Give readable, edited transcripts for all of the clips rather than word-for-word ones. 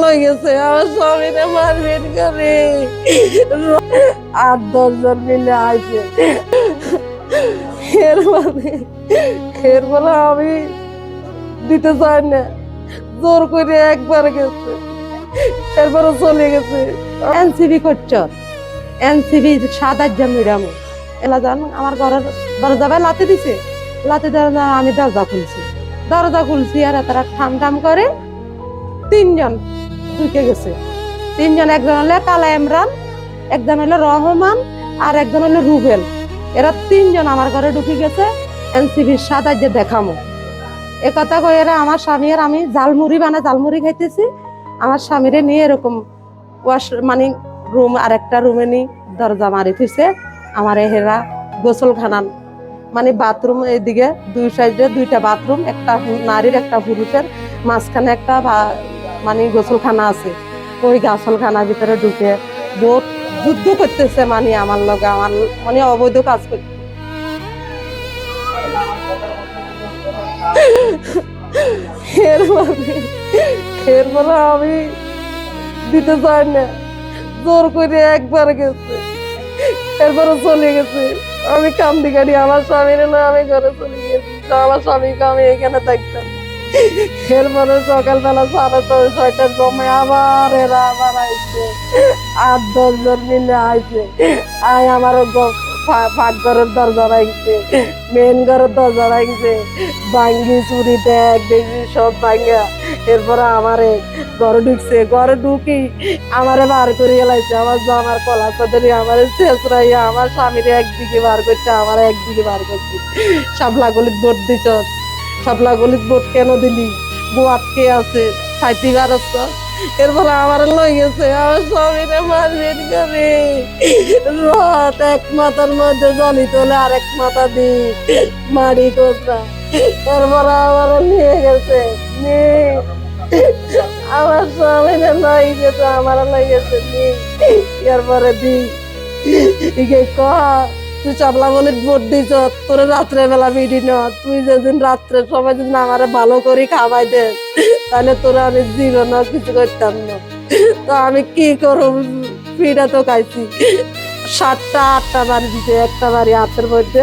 লই গেছে আমার স্বামীরে মারবেন করে 8-10 জন মিলে আইছে এরপরে আমি দিতে চাই না, জোর করে একবার গেছে, এরপরে চলে গেছে। এনসিবি করছো, এনসিবি 7-8 জন মিরাম এলা জান আমার ঘরের দরজা লাতে দিছে, লাতে দেওয়া আমি দরজা খুলছি আর তারা ঠাম ঠাম করে 3 জন ঢুকে গেছে। 3 জন, একজন হলো কালা ইমরান, একজন হলো রহমান, আর একজন হলো রুবেল। এরা 3 জন আমার ঘরে ঢুকে গেছে এনসিবির 7-8 যে দেখামো এ কথা কই। এরা আমার স্বামী আর আমি জালমুড়ি খাইতেছি, আমার স্বামীরে নিয়ে এরকম মানে রুম আর একটা রুমে নি দরজা মারি থুইছে। আমার হেরা গোসলখানা মানে বাথরুম, এদিকে 2 সাইডে 2টা বাথরুম, একটা নারীর একটা পুরুষের, মাঝখানে একটা মানে গোসলখানা আছে। ওই গোসলখানার ভিতরে ঢুকে বোট যুদ্ধ করতেছে, মানে আমার লগে আমার মানে অবৈধ কাজ করতে। এরপরে আমি দিতে চাই না, জোর করে একবার গেছে, এরপরে চলে গেছে। আমি কান্দি কাটি আমার স্বামীর না, আমি ঘরে চলে গেছি, আমার স্বামীকে আমি এখানে থাকতাম। এরপরে সকালবেলা 6:30-6টার সময় আবার এরা আবার আইছে, 8-10 জন মিলে আইছে। আমার পাকঘরের দরজা ভাঙছে, মেন ঘরের দরজা ভাঙছে, ভাঙ্গি চুরি ব্যাগ দেখি সব ভাঙ্গা। এরপরে আমারে ঘরে ঢুকছে, ঘরে ঢুকি আমারে বার করে এলাইছে। আমার জামার কলা চাদরি আমারে শেষরাইয়া আমার স্বামীর একদিকে বার করছে, আমার একদিকে বার করছে। শাপলা গলিত ভোট দিছ, শাপলা গলিত ভোট কেন দিলি, বউ আটকে আছে, 60 আসতো। এরপরে আমার লই গেছে আমার স্বামীরে মারবেন করে রথ এক মাথার মধ্যে জলি তোলে আর এক মাথা দি মারি কোথা। এরপরে আমার নিয়ে গেছে, আমার স্বামীরে লই গেছে, আমার লই গেছে এরপরে দি তুই চাপলা বলে ভোট দিছ, তোর রাত্রে বেলা বিডি ন, তুই যেদিন রাত্রে সবাই যদি আমারে ভালো করে খাওয়াই দে তাহলে তোরা আমি জীবন কিছু করতাম না। তো আমি কি করব, পিঠা তো খাইছি। 7টা-8টা বাড়ি দিছে, একটা বাড়ি হাতের মধ্যে,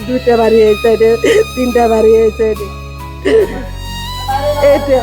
2টা বাড়ি এই সাইডে, 3টা বাড়ি এই সাইডে। এটা